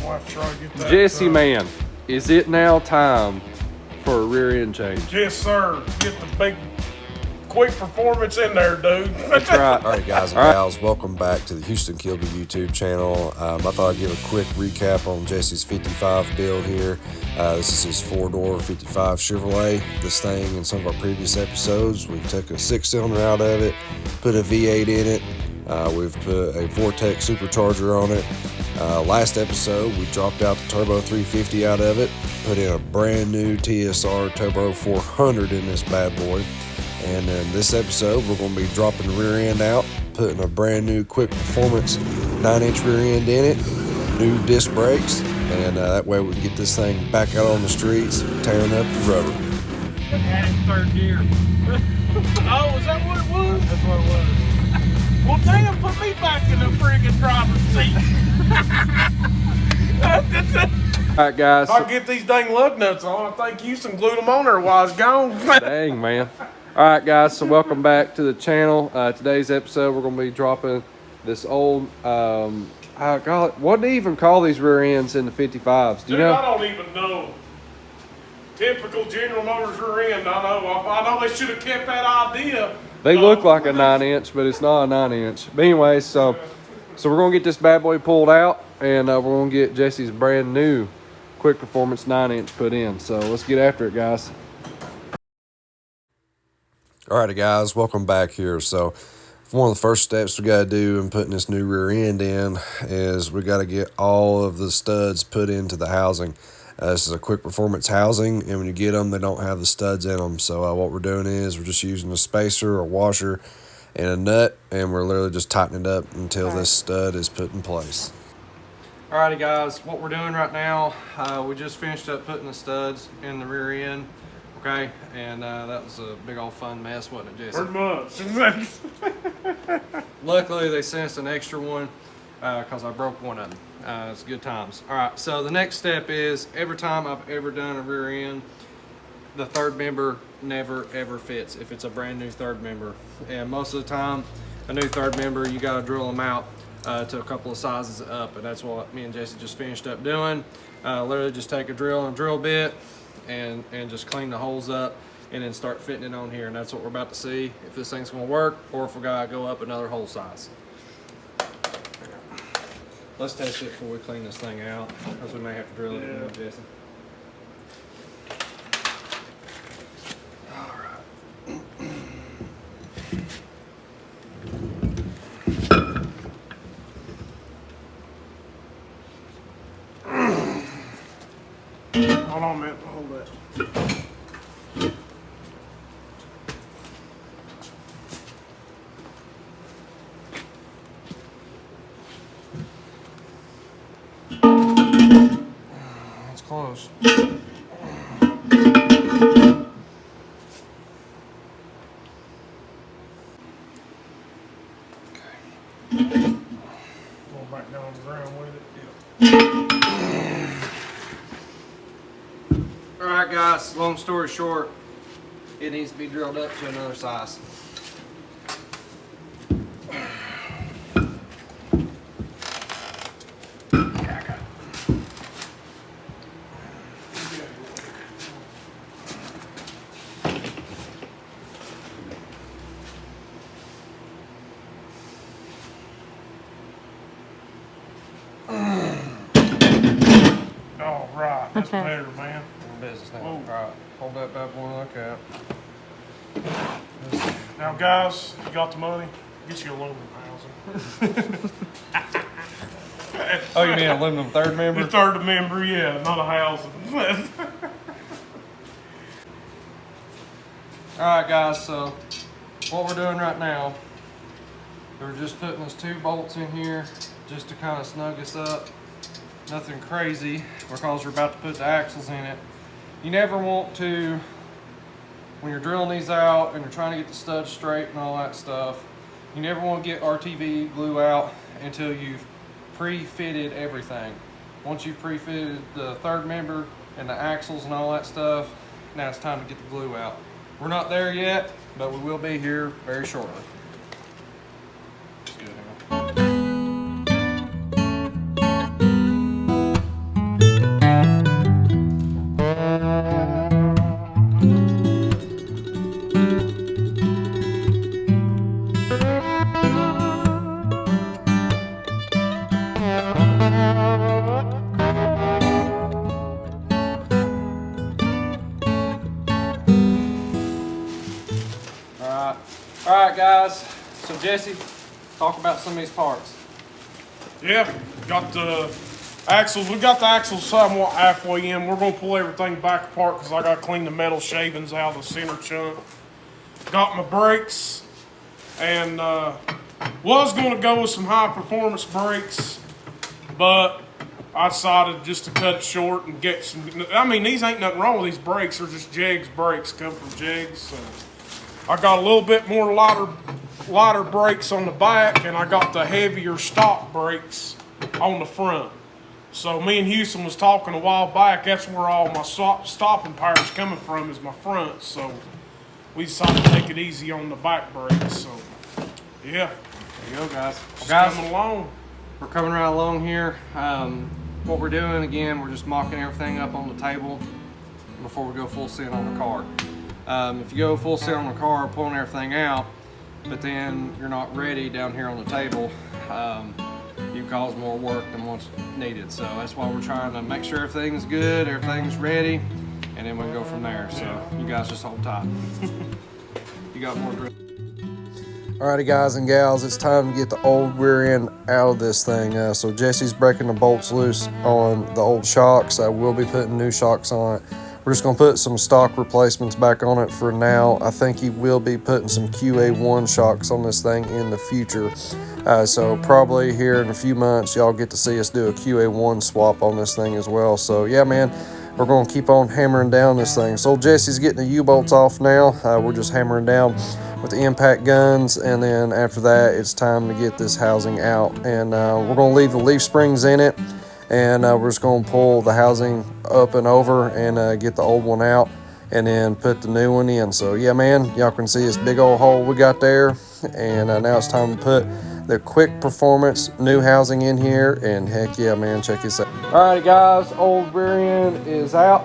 We'll have to try to get that. Jesse, man, is it now time for a rear end change? Yes, sir. Get the big, quick performance in there, dude. That's right. All right, guys and gals, welcome back to the Houston Kilby YouTube channel. I thought I'd give a quick recap on Jesse's 55 build here. This is his 4-door 55 Chevrolet. This thing, in some of our previous episodes, we've took a 6-cylinder out of it, put a V8 in it. We've put a Vortex supercharger on it. Last episode, we dropped out the Turbo 350 out of it, put in a brand new TSR Turbo 400 in this bad boy. And in this episode, we're going to be dropping the rear end out, putting a brand new quick performance 9-inch rear end in it, new disc brakes, and that way we can get this thing back out on the streets, tearing up the rubber. Adding third gear. Oh, is that what it was? That's what it was. Well, damn, put me back in the friggin' driver's seat. All right, guys. If I get these dang lug nuts on, I think Houston glued them on there while I was gone. Dang, man. All right, guys, so welcome back to the channel. Today's episode, we're going to be dropping this old, what do you even call these rear ends in the 55s? Do you know? I don't even know. Typical General Motors rear end, I know they should have kept that idea. They look like a 9-inch, but it's not a 9-inch. But anyway, so we're going to get this bad boy pulled out, and we're going to get Jesse's brand new quick performance 9-inch put in. So let's get after it, guys. All right, guys, welcome back here. So one of the first steps we got to do in putting this new rear end in is we got to get all of the studs put into the housing. This is a quick performance housing, and when you get them, they don't have the studs in them. So what we're doing is we're just using a spacer, a washer, and a nut, and we're literally just tightening it up until this stud is put in place. Alrighty, guys, what we're doing right now, we just finished up putting the studs in the rear end, okay? And that was a big old fun mess, wasn't it, Jesse? Pretty much. Luckily, they sent us an extra one because I broke one of them. It's good times. All right, so the next step is every time I've ever done a rear end, the third member never ever fits if it's a brand new third member. And most of the time, a new third member, you got to drill them out to a couple of sizes up, and that's what me and Jesse just finished up doing. Literally just take a drill and drill bit and just clean the holes up and then start fitting it on here, and that's what we're about to see if this thing's going to work or if we got to go up another hole size. Let's test it before we clean this thing out, because we may have to drill it in, Jason. All right. Hold on a minute, hold that. Close. Going back down the ground with it. Yeah. All right, guys, long story short, it needs to be drilled up to another size. All right, that's better, man. Business now. All right, hold that bad boy like that. Now, guys, if you got the money, get you aluminum housing. Oh, you mean aluminum third member? The third member, yeah, not a housing. All right, guys, so what we're doing right now, we're just putting those 2 bolts in here just to kind of snug us up. Nothing crazy, because we're about to put the axles in it. You never want to, when you're drilling these out and you're trying to get the studs straight and all that stuff, you never want to get RTV glue out until you've pre-fitted everything. Once you've pre-fitted the third member and the axles and all that stuff, now it's time to get the glue out. We're not there yet, but we will be here very shortly. It's good, hang on. right, guys. So Jesse, talk about some of these parts. Yeah, got the axles. We got the axles somewhat halfway in. We're gonna pull everything back apart because I gotta clean the metal shavings out of the center chunk. Got my brakes, and was gonna go with some high performance brakes, but I decided just to cut it short and get some. I mean, these ain't nothing wrong with these brakes. They're just Jegs brakes, come from Jegs. So I got a little bit more lighter brakes on the back, and I got the heavier stock brakes on the front. So me and Houston was talking a while back. That's where all my stopping power is coming from, is my front. So we decided to take it easy on the back brakes. So yeah, There you go, guys. just Guys, coming along. we're coming right along here. What we're doing, again, we're just mocking everything up on the table before we go full send on the car. If you go full send on the car, pulling everything out, but then you're not ready down here on the table, you cause more work than what's needed. So that's why we're trying to make sure everything's good, everything's ready, and then we can go from there. So you guys just hold tight. You got more grip. Alrighty, guys and gals, it's time to get the old rear end out of this thing. So Jesse's breaking the bolts loose on the old shocks. I will be putting new shocks on it. We're just gonna put some stock replacements back on it for now. I think he will be putting some QA1 shocks on this thing in the future. So probably here in a few months, y'all get to see us do a QA1 swap on this thing as well. So yeah, man, we're gonna keep on hammering down this thing. So Jesse's getting the U-bolts off now. We're just hammering down with the impact guns, and then after that, it's time to get this housing out. And we're gonna leave the leaf springs in it, and we're just gonna pull the housing up and over and get the old one out, and then put the new one in. So yeah, man, y'all can see this big old hole we got there, and now it's time to put the quick performance new housing in here. And heck yeah, man, check this out. Alright, guys, old rear end is out,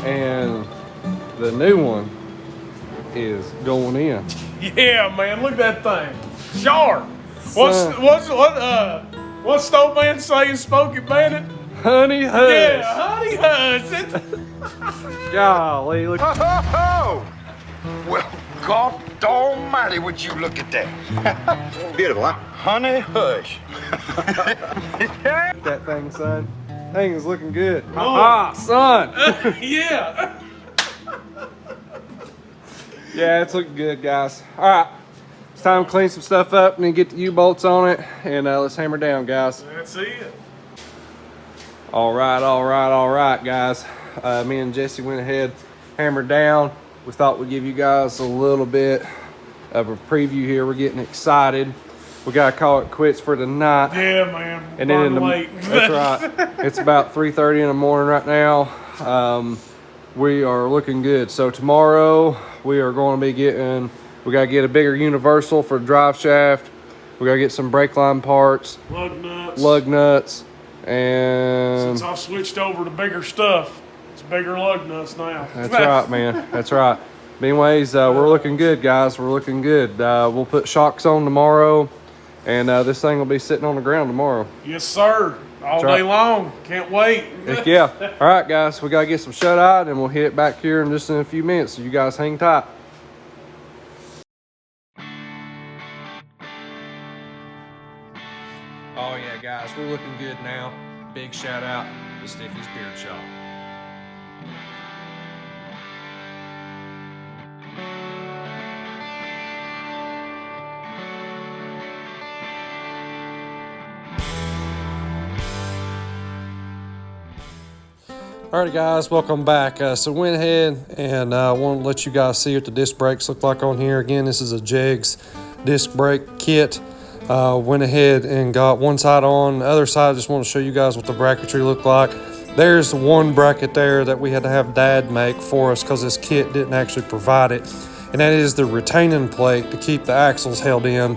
and the new one is going in. Yeah, man, look at that thing. Sharp. What's Stove Man saying, Smoky Bandit? Honey hush. Yeah, honey hush. Golly, look. Ho, ho, ho! Well, God almighty, would you look at that? Beautiful, huh? Honey hush. That thing, son. Thing is looking good. Oh. Son. Yeah. Yeah, it's looking good, guys. All right, it's time to clean some stuff up and then get the U-bolts on it, and let's hammer down, guys. That's it. All right, guys. Me and Jesse went ahead, hammered down. We thought we'd give you guys a little bit of a preview here. We're getting excited. We gotta call it quits for tonight. Yeah, man. And then in the late. that's right. It's about 3:30 in the morning right now. We are looking good. So tomorrow we are going to be we got to get a bigger universal for the drive shaft. We got to get some brake line parts, lug nuts, and since I've switched over to bigger stuff, it's bigger lug nuts now. that's right, man. That's right. But anyways, we're looking good, guys. We're looking good. We'll put shocks on tomorrow, and this thing will be sitting on the ground tomorrow. Yes, sir. All That's day right. long. Can't wait. Heck yeah. All right, guys. We got to get some shut-eye, and we'll hit it back here in just in a few minutes. So you guys hang tight. Oh, yeah, guys. We're looking good now. Big shout-out to Stiffy's Beard Shop. Alright, guys, welcome back. So went ahead and I want to let you guys see what the disc brakes look like on here. Again, this is a Jegs disc brake kit. Went ahead and got one side on. The other side, I just want to show you guys what the bracketry looked like. There's the one bracket there that we had to have Dad make for us because this kit didn't actually provide it. And that is the retaining plate to keep the axles held in.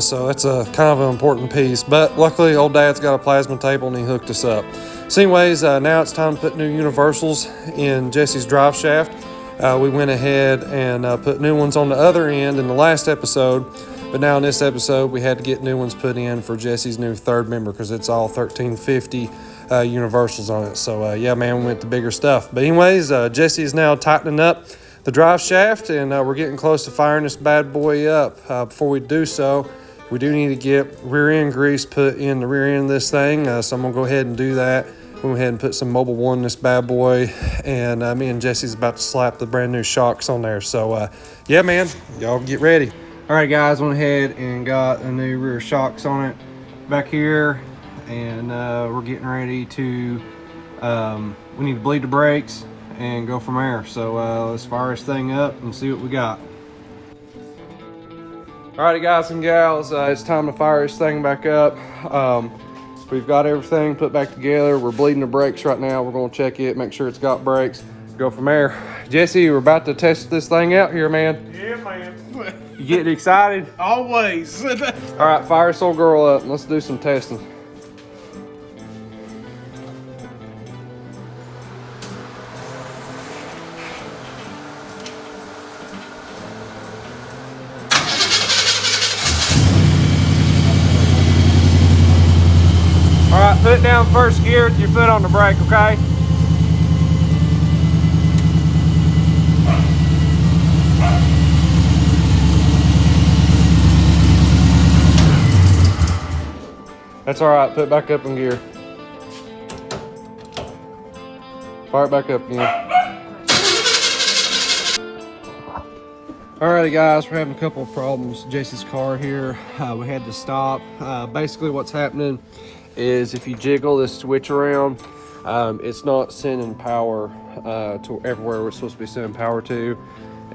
So that's a kind of an important piece. But luckily, old Dad's got a plasma table and he hooked us up. So anyways, now it's time to put new universals in Jesse's drive shaft. We went ahead and put new ones on the other end in the last episode. But now in this episode, we had to get new ones put in for Jesse's new third member because it's all 1350 universals on it. So yeah, man, we went to bigger stuff. But anyways, Jesse is now tightening up the drive shaft, and we're getting close to firing this bad boy up. Before we do so, we do need to get rear end grease put in the rear end of this thing, so I'm gonna go ahead and do that. We'll go ahead and put some Mobil 1 in this bad boy, and me and Jesse's about to slap the brand new shocks on there. So yeah, man, y'all get ready. All right, guys, went ahead and got the new rear shocks on it back here, and we're getting ready to, we need to bleed the brakes and go from there. So let's fire this thing up and see what we got. Alrighty, guys and gals, it's time to fire this thing back up. We've got everything put back together. We're bleeding the brakes right now. We're gonna check it, make sure it's got brakes, go from there. Jesse, we're about to test this thing out here, man. Yeah, man. You getting excited? Always. All right, fire this old girl up and let's do some testing. All right, put down first gear with your foot on the brake, okay? That's all right, put it back up in gear. Fire it back up again. Alrighty, guys, we're having a couple of problems. Jesse's car here, we had to stop. Basically what's happening is if you jiggle this switch around, it's not sending power to everywhere we're supposed to be sending power to.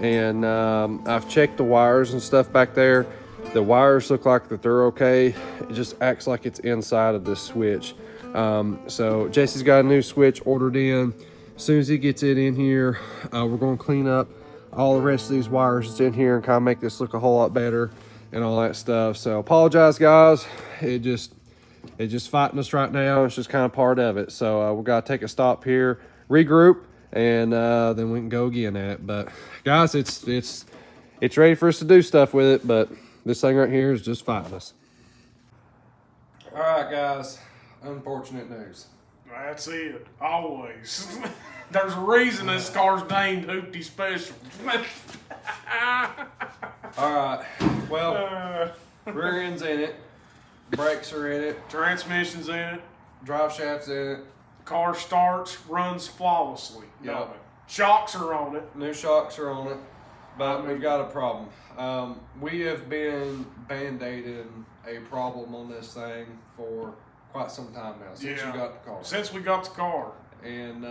And I've checked the wires and stuff back there. The wires look like that they're okay. It just acts like it's inside of this switch. So Jesse's got a new switch ordered in. As soon as he gets it in here, we're gonna clean up all the rest of these wires that's in here and kind of make this look a whole lot better and all that stuff. So apologize, guys. It just fighting us right now. It's just kind of part of it. So we gotta take a stop here, regroup, and then we can go again at it. But guys, it's ready for us to do stuff with it, but this thing right here is just fighting us. All right, guys, unfortunate news. That's it. Always. There's a reason this car's named Hoopty Special. All right, well, rear end's in it, brakes are in it, Transmission's in it. drive shaft's in it, Car starts, runs flawlessly. Yep. Shocks are on it. new shocks are on it, but we've got a problem. We have been band-aiding a problem on this thing for quite some time now, since you got the car. Since we got the car. And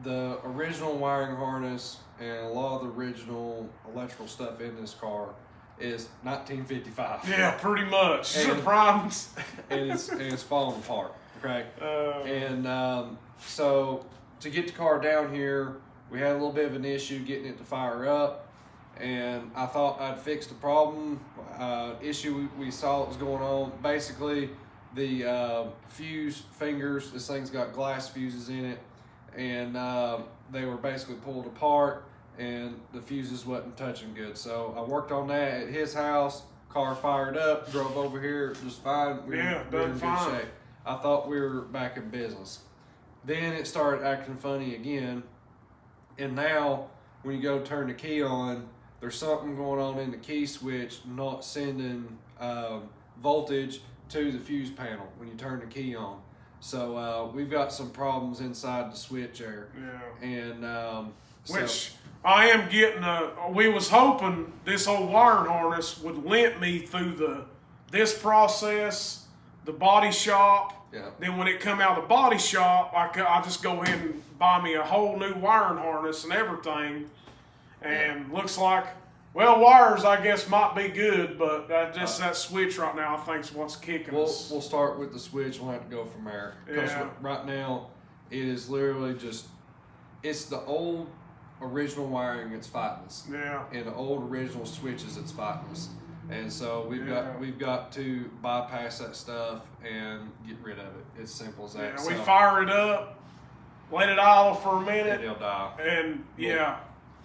the original wiring harness and a lot of the original electrical stuff in this car is 1955. Yeah, pretty much. And- Surprise. and it's falling apart, okay? So to get the car down here, we had a little bit of an issue getting it to fire up, and I thought I'd fix the problem. Issue we saw that was going on. Basically, the fuse fingers, this thing's got glass fuses in it, and they were basically pulled apart, and the fuses wasn't touching good. So I worked on that at his house. Car fired up, drove over here just fine. We were in good fine. shape. I thought we were back in business. Then it started acting funny again, and now when you go turn the key on, there's something going on in the key switch not sending voltage to the fuse panel when you turn the key on. So we've got some problems inside the switch there. Yeah. And Which I am getting we was hoping this old wiring harness would limp me through this process, the body shop. Yeah. Then when it come out of the body shop, I just go ahead and buy me a whole new wiring harness and everything. And looks like, well, wires I guess might be good, but just that switch right now I think is what's kicking us. We'll start with the switch. We'll have to go from there. Because right now it is literally just, it's the old original wiring that's fighting us. Yeah. And the old original switches that's fighting us. And so we've got to bypass that stuff and get rid of it. It's simple as that. Yeah, we fire it up, let it idle for a minute, it'll die. and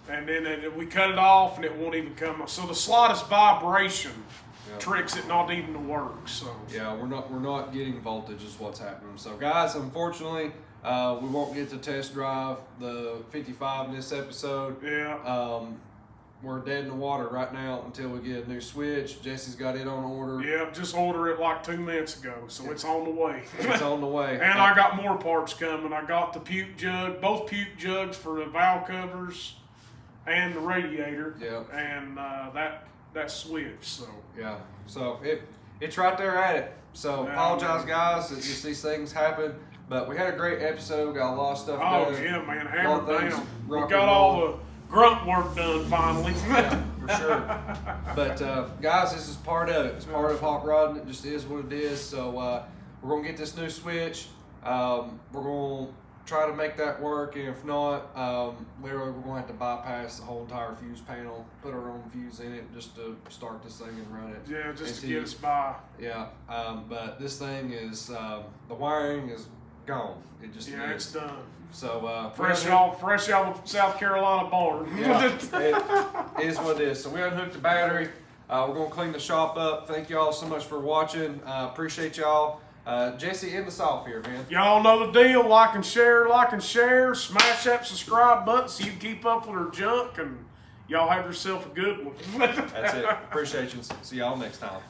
and then we cut it off and it won't even come. So the slightest vibration tricks it not even to work. So yeah, we're not getting voltage is what's happening. So guys, unfortunately, we won't get to test drive the 55 in this episode. yeah. We're dead in the water right now until we get a new switch. Jesse's got it on order. Yeah, just ordered it like 2 minutes ago, so it's on the way. It's on the way. And I got more parts coming. I got the puke jug, both puke jugs for the valve covers and the radiator. Yep. And that switch. So yeah, so it's right there at it. So yeah, apologize, guys. It's just these things happen. But we had a great episode. Got a lot of stuff oh done. yeah, man, A lot hammer of things down. We rock got and all roll. the grunt work done finally. Yeah, for sure. But guys, this is part of it. It's part of hot rodding. It just is what it is. So we're gonna get this new switch. We're gonna try to make that work, and if not, literally we're gonna have to bypass the whole entire fuse panel, put our own fuse in it just to start this thing and run it. Yeah, just to until get us by. Yeah, but this thing is the wiring is gone. It just Yeah, is. it's done. So Fresh out of South Carolina barn. yeah, it is what it is. So we unhooked the battery. We're gonna clean the shop up. Thank y'all so much for watching. Appreciate y'all. Jesse, end us off here, man. Y'all know the deal. Like and share. Smash that subscribe button so you can keep up with her junk. And y'all have yourself a good one. That's it. Appreciate you. See y'all next time.